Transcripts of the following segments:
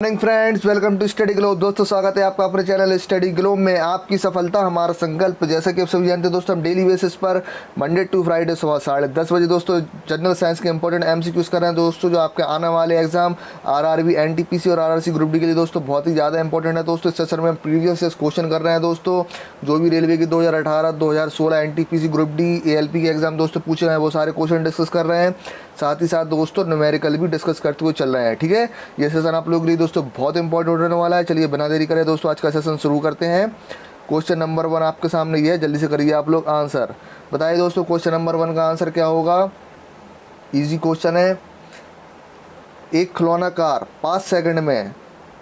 Morning friends, welcome to Study Glow. दोस्तों स्वागत है आपका अपने चैनल स्टडी ग्लो में। आपकी सफलता हमारा संकल्प। जैसा कि आप सभी जानते हैं दोस्तों, हम डेली बेसिस पर मंडे टू फ्राइडे सुबह 10:30 बजे दोस्तों जनरल साइंस के इंपॉर्टेंट एमसीक्यूज कर रहे हैं दोस्तों, जो आपके आने वाले एग्जाम आरआरबी, एनटीपीसी और आरआरसी ग्रुप डी के लिए दोस्तों बहुत ही ज़्यादा इंपॉर्टेंट है दोस्तों। इस सेशन में हम प्रीवियस क्वेश्चन कर रहे हैं दोस्तों, जो भी रेलवे की 2018, 2016 एनटीपीसी ग्रुप डी, एएलपी के एग्जाम दोस्तों पूछे हैं, वो सारे क्वेश्चन डिस्कस कर रहे हैं। साथ ही साथ दोस्तों न्यूमेरिकल भी डिस्कस करते हुए चल रहे हैं। ठीक है, ये सेशन आप लोगों के लिए दोस्तों बहुत इंपॉर्टेंट होने वाला है। चलिए बिना देरी करें दोस्तों आज का सेशन शुरू करते हैं। क्वेश्चन नंबर 1 आपके सामने ये है, जल्दी से करिए आप लोग आंसर। बताइए दोस्तों क्वेश्चन नंबर 1 का आंसर क्या होगा। इजी क्वेश्चन है। एक खिलौना कार 5 सेकंड में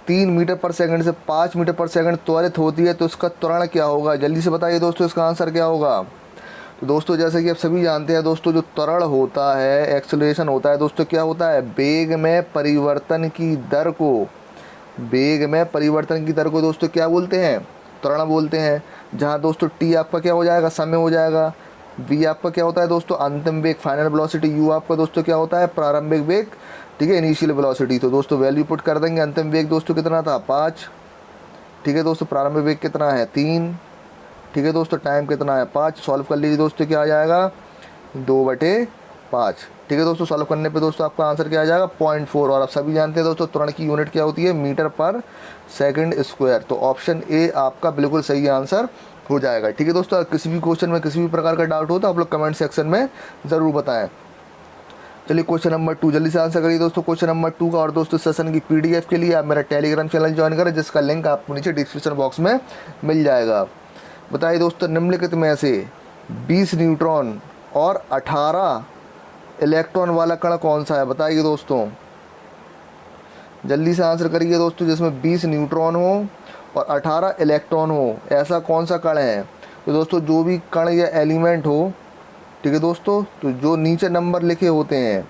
3 मीटर पर सेकंड से 5 मीटर पर सेकंड त्वरित होती है, तो इसका त्वरण क्या होगा। जल्दी से बताइए दोस्तों इसका आंसर क्या होगा। तो दोस्तों जैसे कि आप सभी जानते हैं दोस्तों, जो त्वरण होता है, एक्सेलरेशन होता है दोस्तों, क्या होता है, वेग में परिवर्तन की दर को, वेग में परिवर्तन की दर को दोस्तों क्या बोलते हैं, त्वरण बोलते हैं। जहां दोस्तों टी आपका क्या हो जाएगा, समय हो जाएगा। वी आपका क्या होता है दोस्तों, अंतिम वेग, फाइनल वेलोसिटी। यू आपका दोस्तों क्या होता है, प्रारंभिक वेग। ठीक है, इनिशियल वेलोसिटी। तो दोस्तों वैल्यू पुट कर देंगे। अंतिम वेग दोस्तों कितना था, 5। ठीक है दोस्तों, प्रारंभिक वेग कितना है, 3। ठीक है दोस्तों, टाइम कितना है, 5। सॉल्व कर लीजिए दोस्तों, क्या आ जाएगा, 2/5। ठीक है दोस्तों, सॉल्व करने पे दोस्तों आपका आंसर क्या आ जाएगा, 0.4। और आप सभी जानते हैं दोस्तों त्वरण की यूनिट क्या होती है, मीटर पर सेकंड स्क्वायर। तो ऑप्शन ए आपका बिल्कुल सही आंसर हो जाएगा। ठीक है दोस्तों, किसी भी क्वेश्चन में किसी भी प्रकार का डाउट हो तो आप लोग कमेंट सेक्शन में ज़रूर बताएं। चलिए क्वेश्चन नंबर 2 जल्दी से आंसर करिए दोस्तों क्वेश्चन नंबर 2 का। और दोस्तों सेशन की पीडीएफ के लिए आप मेरा टेलीग्राम चैनल ज्वाइन करें, जिसका लिंक आपको नीचे डिस्क्रिप्शन बॉक्स में मिल जाएगा। बताइए दोस्तों निम्नलिखित में से 20 न्यूट्रॉन और 18 इलेक्ट्रॉन वाला कण कौन सा है। बताइए दोस्तों, जल्दी से आंसर करिए दोस्तों। जिसमें 20 न्यूट्रॉन हो और 18 इलेक्ट्रॉन हो, ऐसा कौन सा कण है। तो दोस्तों जो भी कण या एलिमेंट हो, ठीक है दोस्तों, तो जो नीचे नंबर लिखे होते हैं,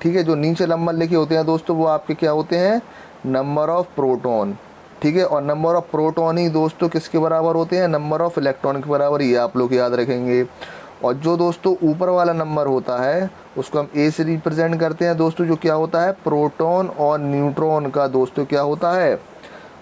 ठीक है, जो नीचे नंबर लिखे होते हैं दोस्तों, वो आपके क्या होते हैं, नंबर ऑफ प्रोटॉन। ठीक है, और नंबर ऑफ प्रोटॉन ही दोस्तों किसके बराबर होते हैं, नंबर ऑफ इलेक्ट्रॉन के बराबर। ये आप लोग याद रखेंगे। और जो दोस्तों ऊपर वाला नंबर होता है उसको हम ए से रिप्रेजेंट करते हैं दोस्तों, जो क्या होता है, प्रोटॉन और न्यूट्रॉन का दोस्तों क्या होता है,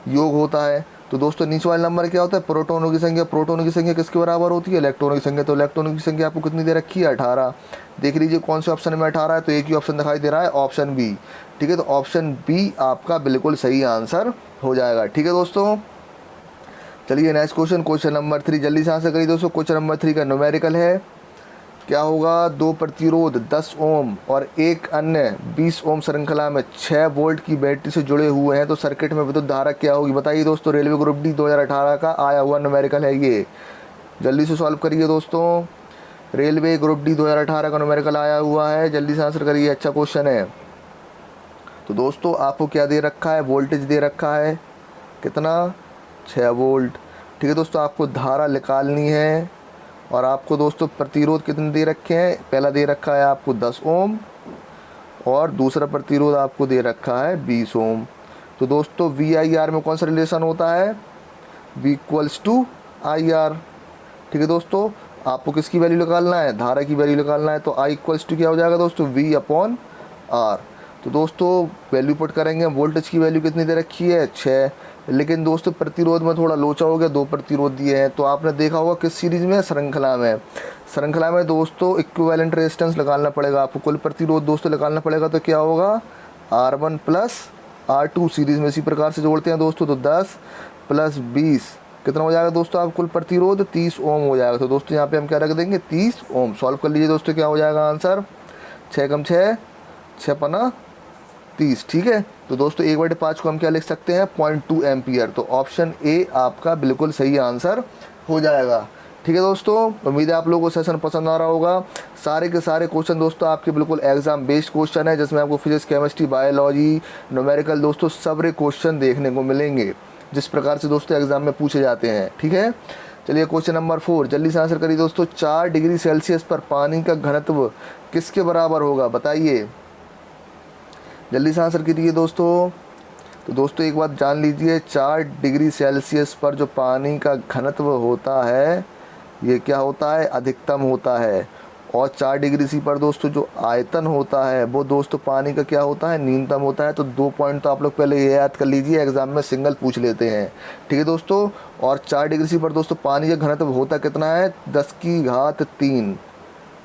योग होता है। तो दोस्तों नीचे वाला नंबर क्या होता है, प्रोटॉनों की संख्या। प्रोटॉनों की संख्या किसके बराबर होती है, इलेक्ट्रॉनों की संख्या। तो इलेक्ट्रॉनों की संख्या आपको कितनी दे रखी है, 18। देख लीजिए कौन से ऑप्शन में 18 है, तो एक ही ऑप्शन दिखाई दे रहा है, ऑप्शन बी। ठीक है, तो ऑप्शन बी आपका बिल्कुल सही आंसर हो जाएगा। ठीक है दोस्तों, चलिए नेक्स्ट क्वेश्चन, क्वेश्चन नंबर 3 जल्दी से आंसर करिए दोस्तों। क्वेश्चन नंबर 3 का न्यूमेरिकल है। क्या होगा, 2 प्रतिरोध 10 ओम और एक अन्य 20 ओम श्रृंखला में 6 वोल्ट की बैटरी से जुड़े हुए हैं, तो सर्किट में विद्युत धारा क्या होगी। बताइए दोस्तों, रेलवे ग्रुप डी 2018 का आया हुआ न्यूमेरिकल है ये। जल्दी से सॉल्व करिए दोस्तों। रेलवे ग्रुप डी 2018 का न्यूमेरिकल आया हुआ है, जल्दी से आंसर करिए, अच्छा क्वेश्चन है। तो दोस्तों आपको क्या दे रखा है, वोल्टेज दे रखा है कितना, 6 वोल्ट। ठीक है दोस्तों, आपको धारा निकालनी है। और आपको दोस्तों प्रतिरोध कितने दे रखे हैं, पहला दे रखा है आपको 10 ओम और दूसरा प्रतिरोध आपको दे रखा है 20 ओम। तो दोस्तों वी आई आर में कौन सा रिलेशन होता है, V equals to I R. ठीक है दोस्तों, आपको किसकी वैल्यू निकालना है, धारा की वैल्यू निकालना है। तो आई इक्वल्स टू क्या हो जाएगा दोस्तों, वी अपॉन आर। तो दोस्तों वैल्यू पुट करेंगे। वोल्टेज की वैल्यू कितनी दे रखी है, 6। लेकिन दोस्तों प्रतिरोध में थोड़ा लोचा हो गया, 2 प्रतिरोध दिए हैं। तो आपने देखा होगा किस सीरीज़ में, श्रृंखला में। श्रृंखला में दोस्तों इक्विवेलेंट रेजिस्टेंस निकालना पड़ेगा आपको, कुल प्रतिरोध दोस्तों निकालना पड़ेगा। तो क्या होगा, R1 प्लस R2 सीरीज़ में इसी प्रकार से जोड़ते हैं दोस्तों। तो 10 प्लस 20 कितना हो जाएगा दोस्तों, आप कुल प्रतिरोध 30 ओम हो जाएगा। तो दोस्तों यहाँ पे हम क्या रख देंगे, 30 ओम। सॉल्व कर लीजिए दोस्तों, क्या हो जाएगा आंसर, 6 कम 6, 6 पना 30। ठीक है, तो दोस्तों 1/5 को हम क्या लिख सकते हैं, 0.2 एम्पियर। तो ऑप्शन ए आपका बिल्कुल सही आंसर हो जाएगा। ठीक है दोस्तों, उम्मीद है आप लोगों को सेशन पसंद आ रहा होगा। सारे के सारे क्वेश्चन दोस्तों आपके बिल्कुल एग्जाम बेस्ड क्वेश्चन है, जिसमें आपको फिजिक्स, केमिस्ट्री, बायोलॉजी, न्यूमेरिकल दोस्तों सारे क्वेश्चन देखने को मिलेंगे, जिस प्रकार से दोस्तों एग्जाम में पूछे जाते हैं। ठीक है, चलिए क्वेश्चन नंबर 4 जल्दी से आंसर करिए दोस्तों। 4 डिग्री सेल्सियस पर पानी का घनत्व किसके बराबर होगा। बताइए, जल्दी से आंसर कीजिए दोस्तों। तो दोस्तों एक बात जान लीजिए, 4 डिग्री सेल्सियस पर जो पानी का घनत्व होता है, ये क्या होता है, अधिकतम होता है। और 4 डिग्री सी पर दोस्तों जो आयतन होता है वो दोस्तों पानी का क्या होता है, न्यूनतम होता है। तो 2 पॉइंट तो आप लोग पहले ये याद कर लीजिए, एग्जाम में सिंगल पूछ लेते हैं, ठीक है दोस्तों। और 4 डिग्री सी पर दोस्तों पानी का घनत्व होता कितना है, 10⁻3,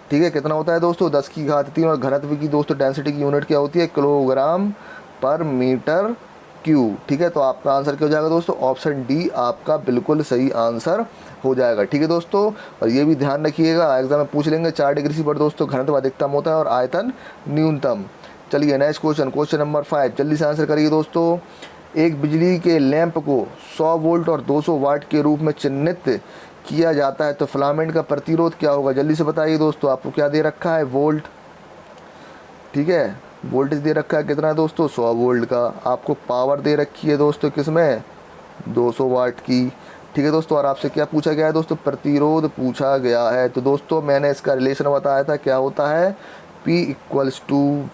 ठीक है। कितना होता है दोस्तों, 10⁻3। और घनत्व की दोस्तों डेंसिटी की यूनिट क्या होती है, किलोग्राम पर मीटर क्यूब, ठीक है। तो आपका आंसर क्या हो जाएगा दोस्तों, ऑप्शन डी आपका बिल्कुल सही आंसर हो जाएगा, ठीक है दोस्तों। और ये भी ध्यान रखिएगा, एग्जाम में पूछ लेंगे 4 डिग्री सी पर दोस्तों घनत्व अधिकतम होता है और आयतन न्यूनतम। चलिए नेक्स्ट क्वेश्चन, क्वेश्चन नंबर 5, जल्दी से आंसर करिए दोस्तों। एक बिजली के लैंप को 100 वोल्ट और 200 वाट के रूप में चिन्हित किया जाता है तो फिलामेंट का प्रतिरोध क्या होगा, जल्दी से बताइए दोस्तों। आपको क्या दे रखा है, वोल्ट, ठीक है, वोल्टेज दे रखा है कितना है दोस्तों, 100 वोल्ट का। आपको पावर दे रखी है दोस्तों किसमें, 200 वाट की, ठीक है दोस्तों। और आपसे क्या पूछा गया है दोस्तों, प्रतिरोध पूछा गया है। तो दोस्तों मैंने इसका रिलेशन बताया था, क्या होता है, P =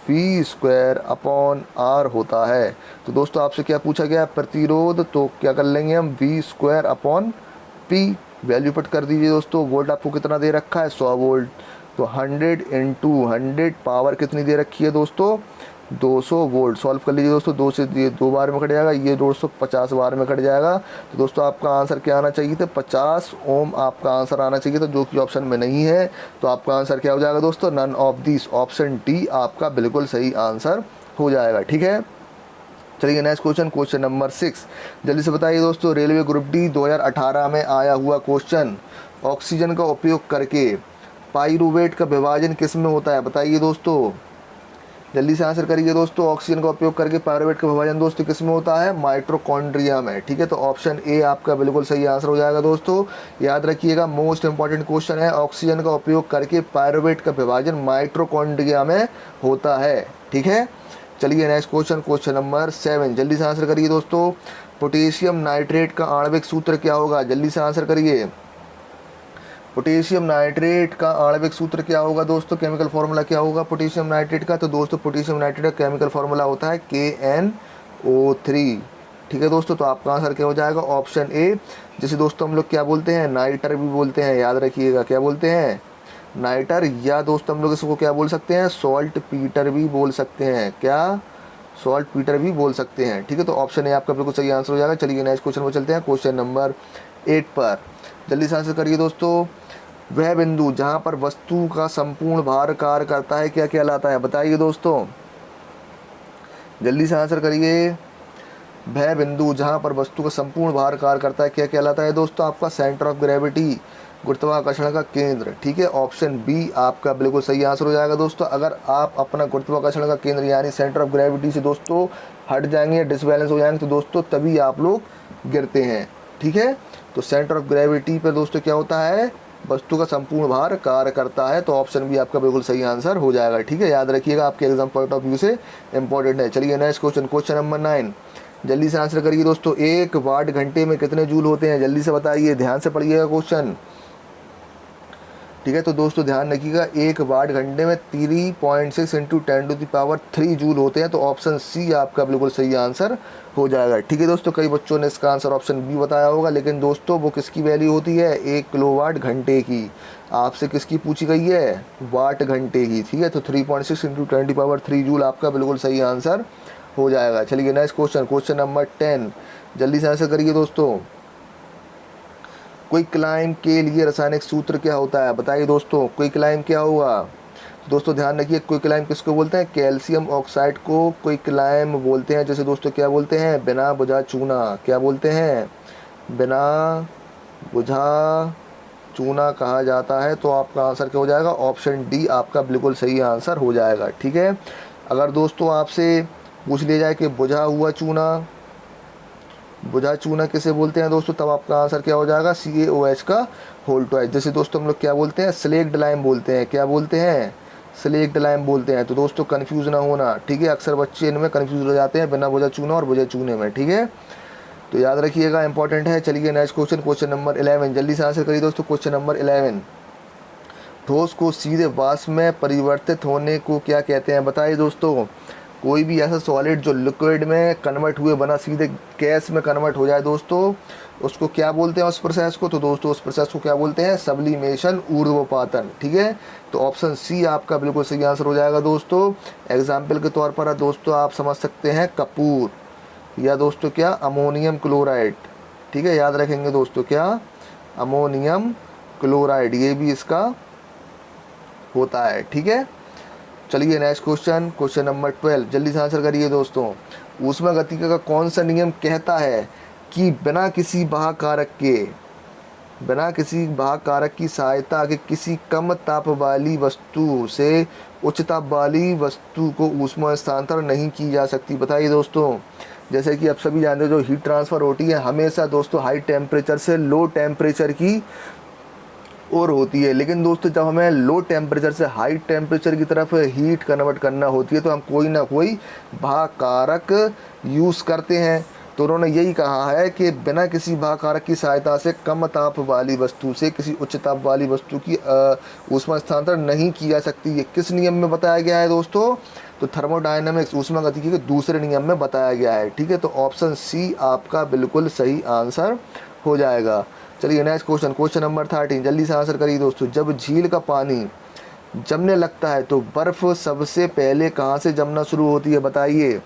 V² / R होता है। तो दोस्तों आपसे क्या पूछा गया, प्रतिरोध, तो क्या कर लेंगे हम, V² / P, वैल्यू पुट कर दीजिए दोस्तों। वोल्ट आपको कितना दे रखा है, 100 वोल्ट, तो 100 × 100, पावर कितनी दे रखी है दोस्तों, 200 वोल्ट। सॉल्व कर लीजिए दोस्तों, 2 से ये 2 बार में कट जाएगा, ये 250 बार में कट जाएगा। तो दोस्तों आपका आंसर क्या आना चाहिए था, 50 ओम आपका आंसर आना चाहिए था, जो कि ऑप्शन में नहीं है। तो आपका आंसर क्या हो जाएगा दोस्तों, none of this, option D आपका बिल्कुल सही आंसर हो जाएगा, ठीक है। चलिए नेक्स्ट क्वेश्चन, क्वेश्चन नंबर 6, जल्दी से बताइए दोस्तों। रेलवे ग्रुप डी 2018 में आया हुआ क्वेश्चन, ऑक्सीजन का उपयोग करके पाइरूवेट का विभाजन किस में होता है, बताइए दोस्तों, जल्दी से आंसर करिए दोस्तों। ऑक्सीजन का उपयोग करके पाइरूवेट का विभाजन दोस्तों किस में होता है, माइटोकॉन्ड्रिया में, ठीक है। तो ऑप्शन ए आपका बिल्कुल सही आंसर हो जाएगा दोस्तों। याद रखिएगा, मोस्ट इंपॉर्टेंट क्वेश्चन है, ऑक्सीजन का उपयोग करके पाइरूवेट का विभाजन माइटोकॉन्ड्रिया में होता है, ठीक है। चलिए नेक्स्ट क्वेश्चन, क्वेश्चन नंबर 7, जल्दी से आंसर करिए दोस्तों। पोटेशियम नाइट्रेट का आणविक सूत्र क्या होगा, जल्दी से आंसर करिए। पोटेशियम नाइट्रेट का आणविक सूत्र क्या होगा दोस्तों, केमिकल फार्मूला क्या होगा पोटेशियम नाइट्रेट का, तो दोस्तों पोटेशियम नाइट्रेट का केमिकल फार्मूला होता है KNO3, ठीक है दोस्तों। तो आपका आंसर क्या हो जाएगा, ऑप्शन ए। जैसे दोस्तों हम लोग क्या बोलते हैं, नाइटर भी बोलते हैं, याद रखिएगा, क्या बोलते हैं, नाइटर, या दोस्तों हम लोग इसको क्या बोल सकते हैं, सॉल्ट पीटर भी बोल सकते हैं, क्या, सॉल्ट पीटर भी बोल सकते हैं, ठीक है। तो ऑप्शन ए आपका बिल्कुल सही आंसर हो जाएगा। चलिए नेक्स्ट क्वेश्चन पर चलते हैं, क्वेश्चन नंबर 8 पर, जल्दी से आंसर करिए दोस्तों। वह बिंदु जहाँ पर वस्तु का संपूर्ण भार कार्य करता है क्या कहलाता है, बताइए दोस्तों, जल्दी से आंसर करिए। वह बिंदु जहाँ पर वस्तु का संपूर्ण भार कार्य करता है क्या कहलाता है दोस्तों, आपका सेंटर ऑफ ग्रेविटी, गुरुत्वाकर्षण का केंद्र, ठीक है। ऑप्शन बी आपका बिल्कुल सही आंसर हो जाएगा दोस्तों। अगर आप अपना गुरुत्वाकर्षण का केंद्र यानी सेंटर ऑफ ग्रेविटी से दोस्तों हट जाएंगे या डिसबैलेंस हो जाएंगे तो दोस्तों तभी आप लोग गिरते हैं, ठीक है। तो सेंटर ऑफ ग्रेविटी पर दोस्तों क्या होता है, वस्तु का संपूर्ण भार कार्य करता है। तो ऑप्शन भी आपका बिल्कुल सही आंसर हो जाएगा, ठीक है। याद रखिएगा, आपके एग्जाम पॉइंट ऑफ व्यू से इंपॉर्टेंट है। चलिए नेक्स्ट क्वेश्चन, क्वेश्चन नंबर 9, जल्दी से आंसर करिए दोस्तों। 1 वाट घंटे में कितने जूल होते हैं, जल्दी से बताइए, ध्यान से पढ़िएगा क्वेश्चन, ठीक है। तो दोस्तों ध्यान रखिएगा, 1 वाट घंटे में 3.6 × 10⁻³ जूल होते हैं। तो ऑप्शन सी आपका बिल्कुल सही आंसर हो जाएगा, ठीक है दोस्तों। कई बच्चों ने इसका आंसर ऑप्शन बी बताया होगा, लेकिन दोस्तों वो किसकी वैल्यू होती है, 1 किलोवाट घंटे की। आपसे किसकी पूछी गई है, वाट घंटे की, ठीक है। तो 3.6 × 10⁻³ जूल आपका बिल्कुल सही आंसर हो जाएगा। चलिए नेक्स्ट क्वेश्चन, क्वेश्चन नंबर 10, जल्दी से आंसर करिए दोस्तों। क्विकलाइम के लिए रासायनिक सूत्र क्या होता है, बताइए दोस्तों, क्विकलाइम क्या होगा। दोस्तों ध्यान रखिए, क्विकलाइम किसको बोलते हैं, कैल्शियम ऑक्साइड को क्विकलाइम बोलते हैं। जैसे दोस्तों क्या बोलते हैं, बिना बुझा चूना, क्या बोलते हैं, बिना बुझा चूना कहा जाता है। तो आपका आंसर क्या हो जाएगा, ऑप्शन डी आपका बिल्कुल सही आंसर हो जाएगा, ठीक है। अगर दोस्तों आपसे पूछ लिया जाए कि बुझा हुआ चूना, बुझा चूना किसे बोलते हैं दोस्तों, तब आपका आंसर क्या हो जाएगा, CaOH का होल ट्वाइस। जैसे दोस्तों हम लोग क्या बोलते हैं, स्लेक्ड लाइम बोलते हैं, क्या बोलते हैं, स्लेक्ड लाइम बोलते हैं। तो दोस्तों कंफ्यूज ना होना, ठीक है। अक्सर बच्चे इनमें कंफ्यूज हो जाते हैं, बिना बुझा चूना और बुझे चूने में, ठीक है। तो याद रखिएगा, इंपॉर्टेंट है। चलिए नेक्स्ट क्वेश्चन, क्वेश्चन नंबर 11, जल्दी से आंसर करिए दोस्तों। क्वेश्चन नंबर 11, ठोस को सीधे वाष्प में परिवर्तित होने को क्या कहते हैं, बताइए दोस्तों। कोई भी ऐसा सॉलिड जो लिक्विड में कन्वर्ट हुए बना सीधे गैस में कन्वर्ट हो जाए दोस्तों, उसको क्या बोलते हैं उस प्रोसेस को? तो दोस्तों उस प्रोसेस को क्या बोलते हैं? सब्लिमेशन, ऊर्ध्वपातन। ठीक है, तो ऑप्शन सी आपका बिल्कुल सही आंसर हो जाएगा दोस्तों। एग्जाम्पल के तौर पर दोस्तों आप समझ सकते हैं कपूर, या दोस्तों क्या, अमोनियम क्लोराइड। ठीक है, याद रखेंगे दोस्तों, क्या, अमोनियम क्लोराइड, ये भी इसका होता है। ठीक है, चलिए नेक्स्ट क्वेश्चन, क्वेश्चन नंबर 12, जल्दी से आंसर करिए दोस्तों। ऊष्मागतिकी का कौन सा नियम कहता है कि बिना किसी बाह्य कारक की सहायता के किसी कम ताप वाली वस्तु से उच्च ताप वाली वस्तु को ऊष्मा स्थानांतरण नहीं की जा सकती? बताइए दोस्तों। जैसे कि आप सभी जानते हो, जो हीट ट्रांसफ़र होती है हमेशा दोस्तों हाई टेम्परेचर से लो टेम्परेचर की और होती है, लेकिन दोस्तों जब हमें लो टेम्परेचर से हाई टेम्परेचर की तरफ हीट कन्वर्ट करना होती है तो हम कोई ना कोई बाह्य कारक यूज़ करते हैं। तो उन्होंने यही कहा है कि बिना किसी बाह्य कारक की सहायता से कम ताप वाली वस्तु से किसी उच्च ताप वाली वस्तु की ऊष्मा स्थानांतरण नहीं की जा सकती। ये किस नियम में बताया गया है दोस्तों? तो थर्मोडायनामिक्स, ऊष्मागतिकी के दूसरे नियम में बताया गया है। ठीक है, तो ऑप्शन सी आपका बिल्कुल सही आंसर हो जाएगा। चलिए नेक्स्ट क्वेश्चन, क्वेश्चन नंबर 13, जल्दी से आंसर करिए दोस्तों। जब झील का पानी जमने लगता है तो बर्फ़ सबसे पहले कहाँ से जमना शुरू होती है? बताइए।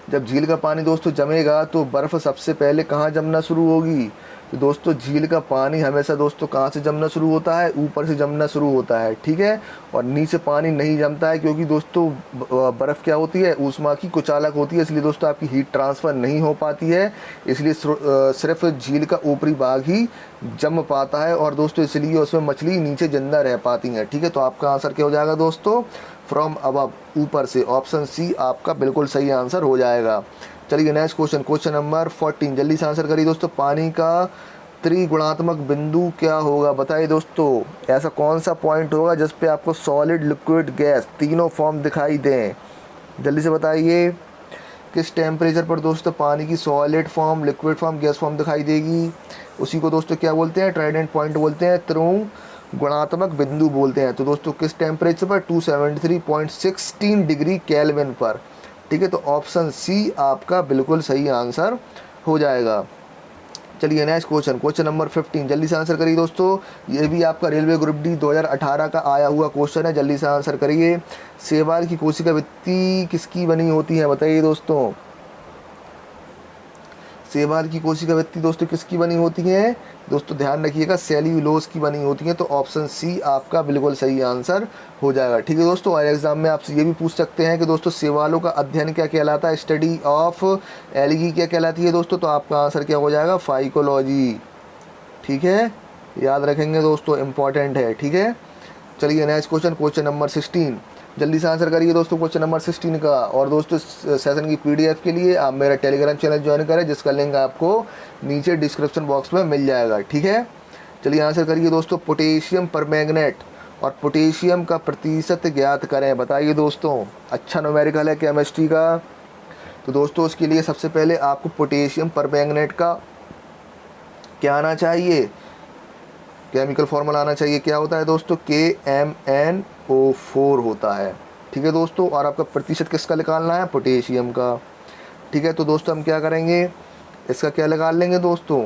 जब झील का पानी दोस्तों जमेगा तो बर्फ़ सबसे पहले कहाँ जमना शुरू होगी? तो दोस्तों झील का पानी हमेशा दोस्तों कहाँ से जमना शुरू होता है? ऊपर से जमना शुरू होता है। ठीक है, और नीचे पानी नहीं जमता है, क्योंकि दोस्तों बर्फ़ क्या होती है? ऊष्मा की कुचालक होती है, इसलिए दोस्तों आपकी हीट ट्रांसफ़र नहीं हो पाती है। इसलिए सिर्फ झील का ऊपरी भाग ही जम पाता है, और दोस्तों इसलिए उसमें मछली नीचे जिंदा रह पाती हैं। ठीक है, तो आपका आंसर क्या हो जाएगा दोस्तों? फ्रॉम अबव, ऊपर से। ऑप्शन सी आपका बिल्कुल सही आंसर हो जाएगा। चलिए नेक्स्ट क्वेश्चन, क्वेश्चन नंबर 14, जल्दी से आंसर करिए दोस्तों। पानी का त्रिगुणात्मक बिंदु क्या होगा? बताइए दोस्तों। ऐसा कौन सा पॉइंट होगा जिस पे आपको सॉलिड, लिक्विड, गैस तीनों फॉर्म दिखाई दें? जल्दी से बताइए। किस टेम्परेचर पर दोस्तों पानी की solid form, liquid form, gas form दिखाई देगी? उसी को दोस्तों क्या बोलते हैं? ट्राइडेंट पॉइंट बोलते हैं, त्रिगुणात्मक बिंदु बोलते हैं। तो दोस्तों किस टेम्परेचर पर? 273.16 डिग्री केल्विन पर। ठीक है, तो ऑप्शन सी आपका बिल्कुल सही आंसर हो जाएगा। चलिए नेक्स्ट क्वेश्चन, क्वेश्चन नंबर 15, जल्दी से आंसर करिए दोस्तों। ये भी आपका रेलवे ग्रुप डी 2018 का आया हुआ क्वेश्चन है, जल्दी से आंसर करिए। शैवाल की कोशिका भित्ति किसकी बनी होती है? बताइए दोस्तों। शैवाल की कोशिका भित्ति दोस्तों किसकी बनी होती है? दोस्तों ध्यान रखिएगा, सेल्यूलोज की बनी होती है। तो ऑप्शन सी आपका बिल्कुल सही आंसर हो जाएगा। ठीक है दोस्तों, और एग्जाम में आपसे ये भी पूछ सकते हैं कि दोस्तों शैवालों का अध्ययन क्या कहलाता है? स्टडी ऑफ एल्गी क्या कहलाती है दोस्तों? तो आपका आंसर क्या हो जाएगा? फाइकोलॉजी। ठीक है, याद रखेंगे दोस्तों, इंपॉर्टेंट है। ठीक है, चलिए नेक्स्ट क्वेश्चन, क्वेश्चन नंबर 16, जल्दी से आंसर करिए दोस्तों क्वेश्चन नंबर 16 का। और दोस्तों सेशन की पीडीएफ के लिए आप मेरा टेलीग्राम चैनल ज्वाइन करें, जिसका लिंक आपको नीचे डिस्क्रिप्शन बॉक्स में मिल जाएगा। ठीक है, चलिए आंसर करिए दोस्तों। पोटेशियम परमैंगनेट और पोटेशियम का प्रतिशत ज्ञात करें। बताइए दोस्तों। अच्छा न्यूमेरिकल है केमिस्ट्री का। तो दोस्तों उसके लिए सबसे पहले आपको पोटेशियम परमैंगनेट का क्या आना चाहिए? केमिकल फॉर्मूला आना चाहिए। क्या होता है दोस्तों? KMnO4 होता है। ठीक है दोस्तों, और आपका प्रतिशत किसका निकालना है? पोटेशियम का। ठीक है, तो दोस्तों हम क्या करेंगे? इसका क्या निकाल लेंगे दोस्तों?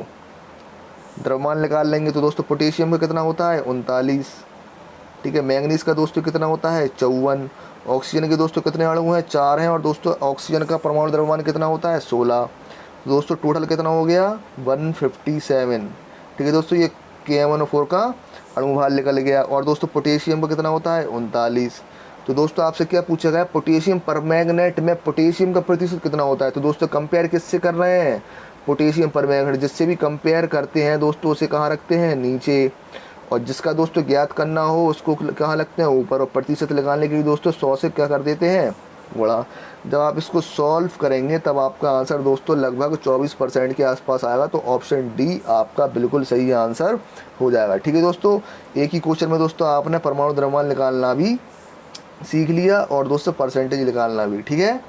द्रव्यमान निकाल लेंगे। तो दोस्तों पोटेशियम का कितना होता है? 39। ठीक है, मैंगनीज का दोस्तों कितना होता है? 54। ऑक्सीजन के दोस्तों कितने अणु हैं? 4 हैं। और दोस्तों ऑक्सीजन का परमाणु द्रव्यमान कितना होता है? 16। दोस्तों टोटल कितना हो गया? 157। ठीक है दोस्तों, ये KMnO4 का अणुभार निकल गया। और दोस्तों पोटेशियम का कितना होता है? 39। तो दोस्तों आपसे क्या पूछा गया? पोटेशियम परमैंगनेट में पोटेशियम का प्रतिशत कितना होता है? तो दोस्तों कंपेयर किससे कर रहे हैं? Potassium permanganate. जिससे भी कंपेयर करते हैं दोस्तों उसे कहाँ रखते हैं? नीचे। और जिसका दोस्तों ज्ञात करना हो उसको कहाँ रखते हैं? ऊपर। और प्रतिशत लगाने के लिए दोस्तों 100 से क्या कर देते हैं? गुणा। जब आप इसको सॉल्व करेंगे तब आपका आंसर दोस्तों लगभग 24% के आसपास आएगा। तो ऑप्शन डी आपका बिल्कुल सही आंसर हो जाएगा। ठीक है दोस्तों, एक ही क्वेश्चन में दोस्तों आपने परमाणु द्रव्यमान निकालना भी सीख लिया और दोस्तों परसेंटेज निकालना भी। ठीक है,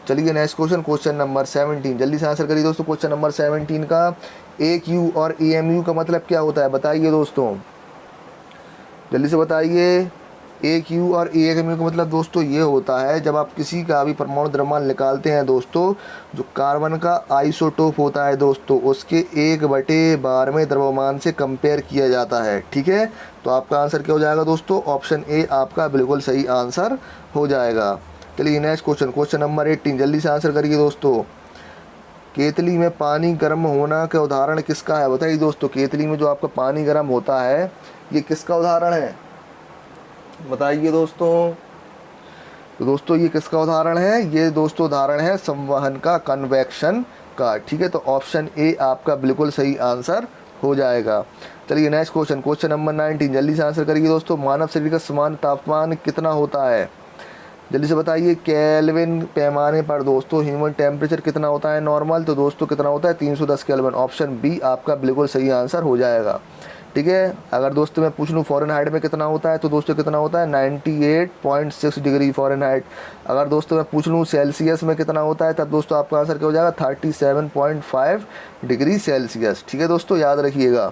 चलिए नेक्स्ट क्वेश्चन, क्वेश्चन नंबर 17, जल्दी से आंसर करिए दोस्तों। क्वेश्चन नंबर 17 का AQ और AMU का मतलब क्या होता है? बताइए दोस्तों, जल्दी से बताइए। ए क्यू और ए एम का मतलब दोस्तों ये होता है, जब आप किसी का भी परमाणु द्रव्यमान निकालते हैं दोस्तों, जो कार्बन का आइसोटोप होता है दोस्तों, उसके 1/12 द्रव्यमान से कंपेयर किया जाता है। ठीक है, तो आपका आंसर क्या हो जाएगा दोस्तों? ऑप्शन ए आपका बिल्कुल सही आंसर हो जाएगा। चलिए नेक्स्ट क्वेश्चन, क्वेश्चन नंबर 18, जल्दी से आंसर करिए दोस्तों। केतली में पानी गर्म होना का उदाहरण किसका है? बताइए दोस्तों, केतली में जो आपका पानी गर्म होता है ये किसका उदाहरण है? बताइए दोस्तों। तो दोस्तों ये किसका उदाहरण है? ये दोस्तों उदाहरण है संवहन का, कन्वेक्शन का। ठीक है, तो ऑप्शन ए आपका बिल्कुल सही आंसर हो जाएगा। चलिए नेक्स्ट क्वेश्चन, क्वेश्चन नंबर 19, जल्दी से आंसर करिए दोस्तों। मानव शरीर का सामान्य तापमान कितना होता है? जल्दी से बताइए। केल्विन पैमाने पर दोस्तों ह्यूमन टेम्परेचर कितना होता है नॉर्मल? तो दोस्तों कितना होता है? 310 केल्विन। ऑप्शन बी आपका बिल्कुल सही आंसर हो जाएगा। ठीक है, अगर दोस्तों मैं पूछ लूँ फ़ॉरेनहाइट में कितना होता है, तो दोस्तों कितना होता है? 98.6 डिग्री फ़ॉरेनहाइट। अगर दोस्तों मैं पूछ लूँ सेल्सियस में कितना होता है, तब दोस्तों आपका आंसर क्या हो जाएगा? 37.5 डिग्री सेल्सियस। ठीक है दोस्तों, याद रखिएगा।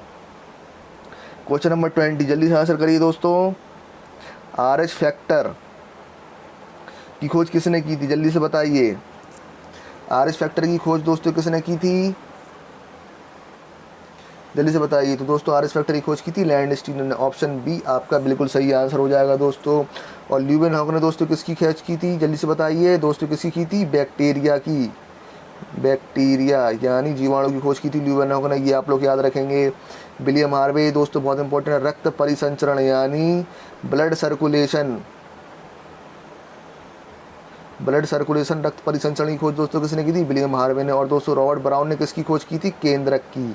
क्वेश्चन नंबर 20, जल्दी से आंसर करिए दोस्तों। RH फैक्टर की खोज किसने की थी? जल्दी से बताइए। RH फैक्टर की खोज दोस्तों किसने की थी? जल्दी से बताइए। तो दोस्तों RH फैक्टर की खोज की थी लैंडस्टीन ने। ऑप्शन बी आपका बिल्कुल सही आंसर हो जाएगा दोस्तों। और ल्यूवेनहॉक ने दोस्तों किसकी खोज की थी? जल्दी से बताइए दोस्तों, किसकी की थी? बैक्टीरिया की, बैक्टीरिया यानी जीवाणु की खोज की थी ल्यूवेनहॉक ने, ये आप लोग याद रखेंगे। विलियम हार्वे दोस्तों बहुत इंपॉर्टेंट है, रक्त परिसंचरण यानी ब्लड सर्कुलेशन, ब्लड सर्कुलेशन रक्त परिसंचरण की खोज दोस्तों किसने की थी? विलियम हार्वे ने। और दोस्तों रॉबर्ट ब्राउन ने किसकी खोज की थी? केंद्रक की।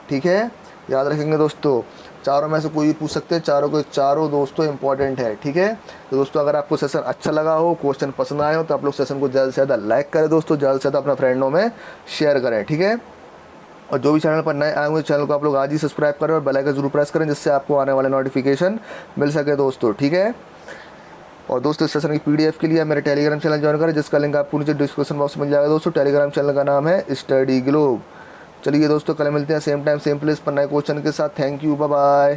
ठीक है, याद रखेंगे दोस्तों। चारों में से कोई भी पूछ सकते हैं, चारों के चारों दोस्तों इंपॉर्टेंट है। ठीक है, तो दोस्तों अगर आपको सेशन अच्छा लगा हो, क्वेश्चन पसंद आए हो, तो आप लोग सेशन को ज़्यादा से ज़्यादा लाइक करें दोस्तों, ज़्यादा से ज़्यादा अपने फ्रेंडों में शेयर करें। ठीक है, और जो भी चैनल पर नए आए हुए चैनल को आप लोग आज ही सब्सक्राइब करें और बेल आइकन जरूर प्रेस करें, जिससे आपको आने वाले नोटिफिकेशन मिल सके दोस्तों। ठीक है, और दोस्तों इस सेशन की PDF के लिए मेरे टेलीग्राम चैनल ज्वाइन करें, जिसका लिंक आपको नीचे डिस्क्रिप्शन बॉक्स में मिल जाएगा दोस्तों। टेलीग्राम चैनल का नाम है स्टडी ग्लोब। चलिए दोस्तों, कल मिलते हैं सेम टाइम सेम प्लेस पर नए क्वेश्चन के साथ। Thank you, bye bye.